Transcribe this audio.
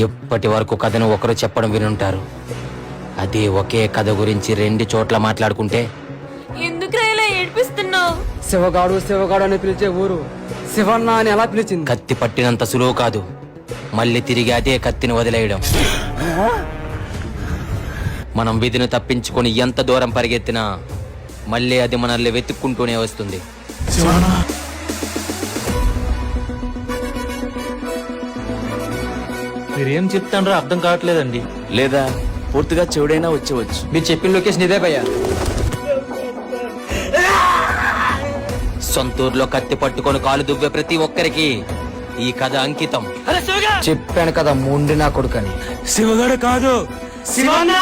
ఇప్పటి వరకు కథను ఒకరు చెప్పడం వినుంటారు. అదే ఒకే కథ గురించి 2 చోట్ల మాట్లాడుకుంటే ఎందుకు ఇలా ఏడిపిస్తున్నావు? శివగాడు శివగాడు అని పిలిచే ఊరు శివన్న అని ఎలా పిలిచింది? కత్తి పట్టినంత సులువు కాదు మళ్ళీ తిరిగి అదే కత్తిని వదిలేయడం. మనం విధిని తప్పించుకొని ఎంత దూరం పరిగెత్తినా మళ్ళీ అది మనల్ని వెతుక్కుంటూనే వస్తుంది. మీరేం చెప్తాండ్రో అర్థం కావట్లేదండి. లేదా పూర్తిగా చెవుడైనా వచ్చేవచ్చు. మీరు చెప్పిన లొకేషన్ ఇదే భయ్యా. సొంతూరులో కత్తి పట్టుకొని కాలు దువ్వే ప్రతి ఒక్కరికి ఈ కథ అంకితం. చెప్పాను కదా మొండి నా కొడుకని. శివగాడు కాదు, శివన్న.